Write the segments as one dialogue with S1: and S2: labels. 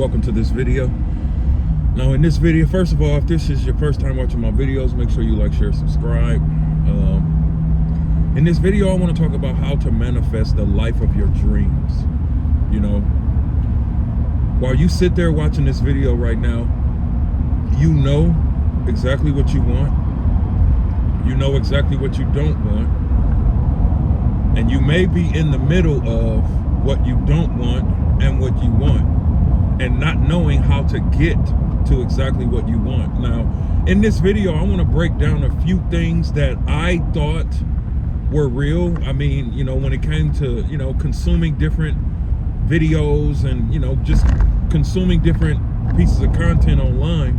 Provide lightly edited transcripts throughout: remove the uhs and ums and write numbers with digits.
S1: welcome to this video. Now in this video, first of all, if this is your first time watching my videos, make sure you like, share, subscribe. In this video, I want to talk about how to manifest the life of your dreams. You know, while you sit there watching this video right now, you know exactly what you want. You know exactly what you don't want. And you may be in the middle of what you don't want and what you want, and not knowing how to get to exactly what you want. Now, in this video, I want to break down a few things that I thought were real. I mean, you know, when it came to, you know, consuming different videos and, you know, just consuming different pieces of content online.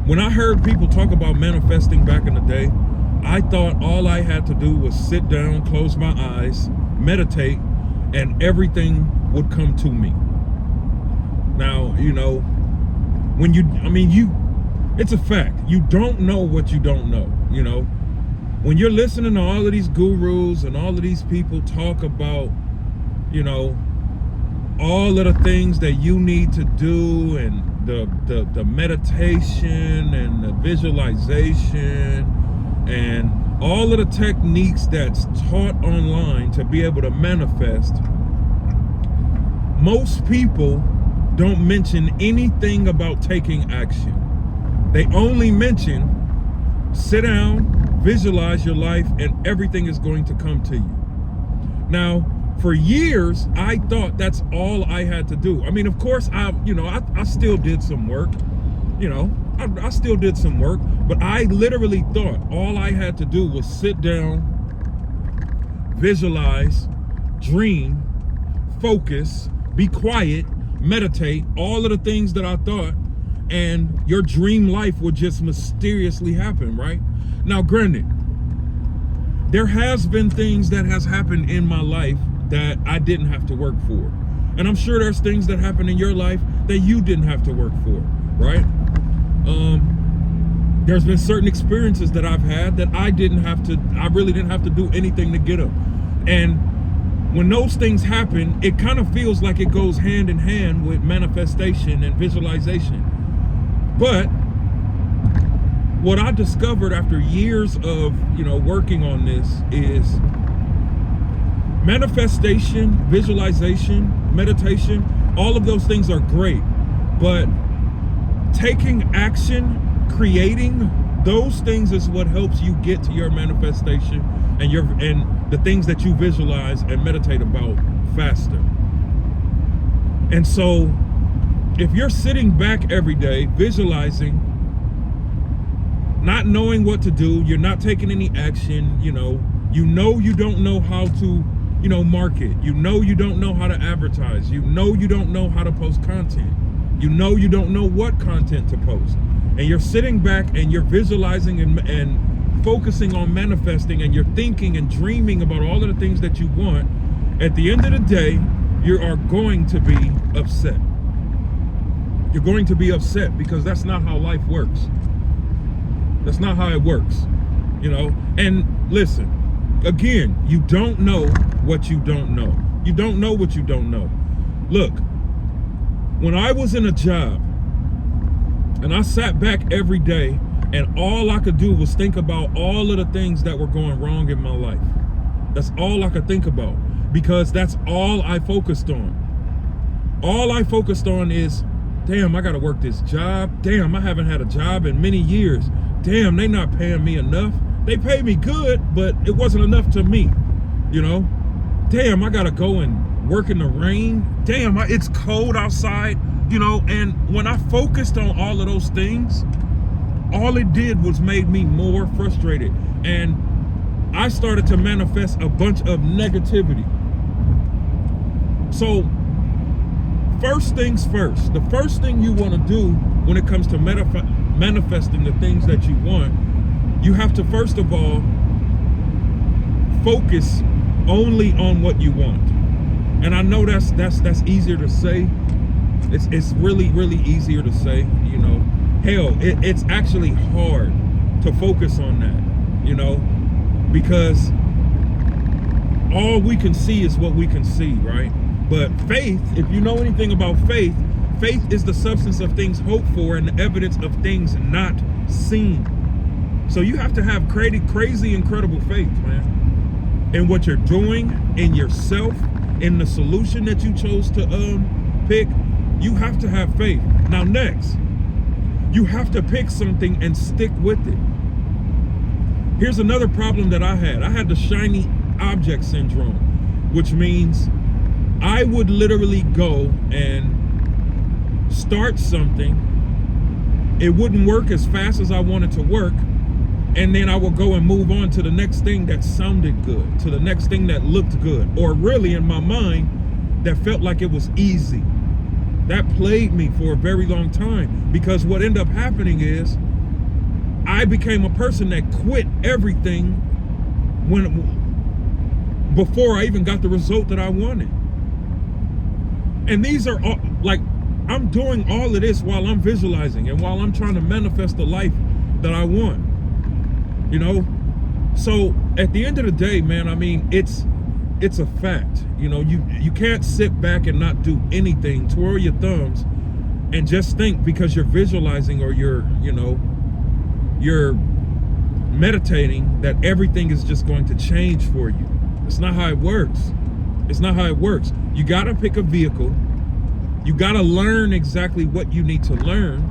S1: When I heard people talk about manifesting back in the day, I thought all I had to do was sit down, close my eyes, meditate, and everything would come to me. Now, you know, when it's a fact. You don't know what you don't know, you know. When you're listening to all of these gurus and all of these people talk about, you know, all of the things that you need to do, and the meditation and the visualization and all of the techniques that's taught online to be able to manifest, most people don't mention anything about taking action. They only mention sit down, visualize your life, and everything is going to come to you. Now, for years, I thought that's all I had to do. I mean, of course, I still did some work, you know, I still did some work, but I literally thought all I had to do was sit down, visualize, dream, focus, be quiet, meditate, all of the things that I thought, and your dream life would just mysteriously happen, right? Now, granted, there has been things that has happened in my life that I didn't have to work for. And I'm sure there's things that happen in your life that you didn't have to work for, right? There's been certain experiences that I've had that I really didn't have to do anything to get them. And when those things happen, it kind of feels like it goes hand in hand with manifestation and visualization. But what I discovered after years of, you know, working on this is manifestation, visualization, meditation, all of those things are great, but taking action, creating those things is what helps you get to your manifestation and the things that you visualize and meditate about faster. And so if you're sitting back every day visualizing, not knowing what to do, you're not taking any action, you don't know how to, you know, market, you don't know how to advertise, you don't know how to post content, you don't know what content to post, and you're sitting back and you're visualizing and focusing on manifesting, and you're thinking and dreaming about all of the things that you want. At the end of the day, you are going to be upset. You're going to be upset because that's not how life works. That's not how it works, you know. And listen, again, you don't know what you don't know. You don't know what you don't know. Look, when I was in a job and I sat back every day and all I could do was think about all of the things that were going wrong in my life. That's all I could think about, because that's all I focused on. All I focused on is, damn, I gotta work this job. Damn, I haven't had a job in many years. Damn, they not paying me enough. They pay me good, but it wasn't enough to me, you know? Damn, I gotta go and work in the rain. Damn, it's cold outside, you know? And when I focused on all of those things, all it did was made me more frustrated. And I started to manifest a bunch of negativity. So, first things first, the first thing you want to do when it comes to manifesting the things that you want, you have to first of all focus only on what you want. And I know that's easier to say. It's really easier to say, you know. Hell, it's actually hard to focus on that, you know, because all we can see is what we can see, right? But faith, if you know anything about faith, faith is the substance of things hoped for and the evidence of things not seen. So you have to have crazy, incredible faith, man, in what you're doing, in yourself, in the solution that you chose to pick. You have to have faith. Now, next, you have to pick something and stick with it. Here's another problem that I had. I had the shiny object syndrome, which means I would literally go and start something. It wouldn't work as fast as I wanted to work. And then I would go and move on to the next thing that sounded good, to the next thing that looked good, or really in my mind, that felt like it was easy. That plagued me for a very long time, because what ended up happening is I became a person that quit everything before I even got the result that I wanted. And these are all, like, I'm doing all of this while I'm visualizing and while I'm trying to manifest the life that I want. You know, so at the end of the day, man, I mean, it's a fact. You know, you can't sit back and not do anything, twirl your thumbs, and just think because you're visualizing or you're meditating that everything is just going to change for you. It's not how it works. It's not how it works. You got to pick a vehicle. You got to learn exactly what you need to learn.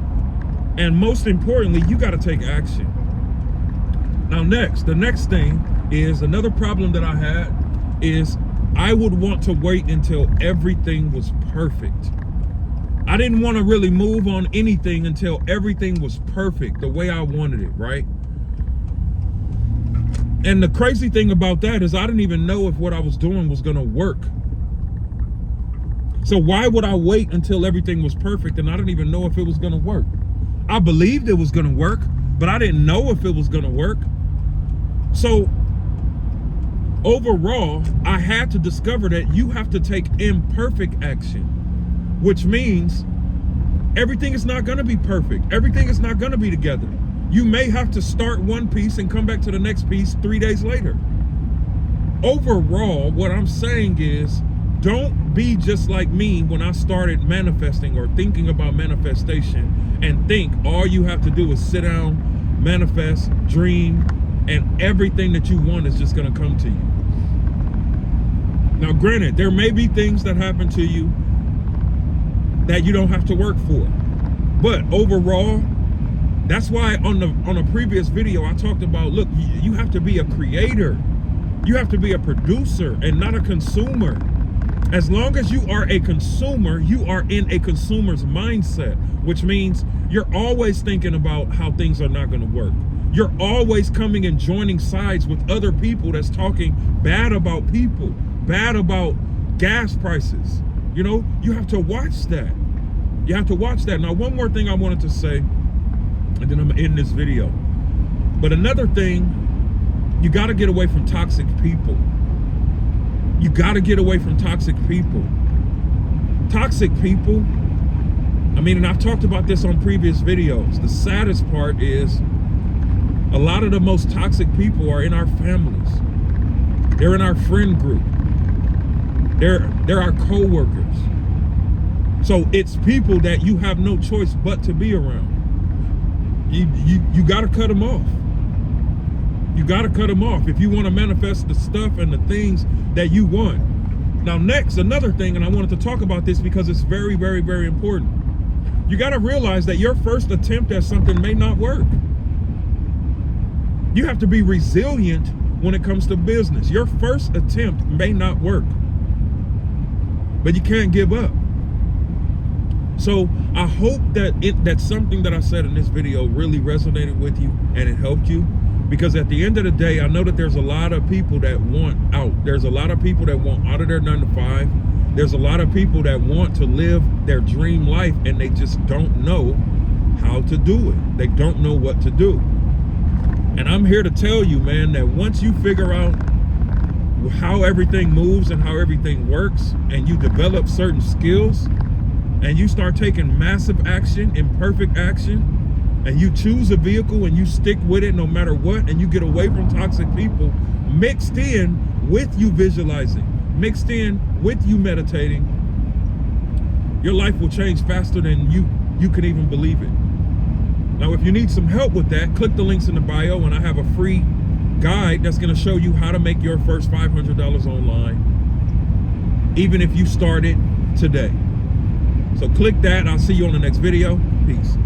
S1: And most importantly, you got to take action. Now, the next thing is another problem that I had is I would want to wait until everything was perfect. I didn't want to really move on anything until everything was perfect the way I wanted it, right? And the crazy thing about that is I didn't even know if what I was doing was going to work. So why would I wait until everything was perfect and I didn't even know if it was going to work? I believed it was going to work, but I didn't know if it was going to work. So overall, I had to discover that you have to take imperfect action, which means everything is not going to be perfect. Everything is not going to be together. You may have to start one piece and come back to the next piece 3 days later. Overall, what I'm saying is, don't be just like me when I started manifesting or thinking about manifestation and think all you have to do is sit down, manifest, dream, and everything that you want is just going to come to you. Now, granted, there may be things that happen to you that you don't have to work for. But overall, that's why on a previous video, I talked about, look, you have to be a creator. You have to be a producer and not a consumer. As long as you are a consumer, you are in a consumer's mindset, which means you're always thinking about how things are not going to work. You're always coming and joining sides with other people that's talking bad about people, bad about gas prices. You know, you have to watch that. You have to watch that. Now, one more thing I wanted to say, and then I'm gonna end this video. But another thing, you got to get away from toxic people. You got to get away from toxic people. Toxic people, I mean, and I've talked about this on previous videos. The saddest part is a lot of the most toxic people are in our families. They're in our friend group. They're our co-workers. So it's people that you have no choice but to be around. You got to cut them off. You got to cut them off if you want to manifest the stuff and the things that you want. Now, next, another thing, and I wanted to talk about this because it's very, very, very important. You got to realize that your first attempt at something may not work. You have to be resilient when it comes to business. Your first attempt may not work, but you can't give up. So I hope that something that I said in this video really resonated with you and it helped you, because at the end of the day, I know that there's a lot of people that want out. There's a lot of people that want out of their 9 to 5. There's a lot of people that want to live their dream life and they just don't know how to do it. They don't know what to do. And I'm here to tell you, man, that once you figure out how everything moves and how everything works, and you develop certain skills, and you start taking massive action, imperfect action, and you choose a vehicle and you stick with it no matter what, and you get away from toxic people, mixed in with you visualizing, mixed in with you meditating, your life will change faster than you can even believe it. Now, if you need some help with that, click the links in the bio, and I have a free guide that's going to show you how to make your first $500 online, even if you started today. So click that. I'll see you on the next video. Peace.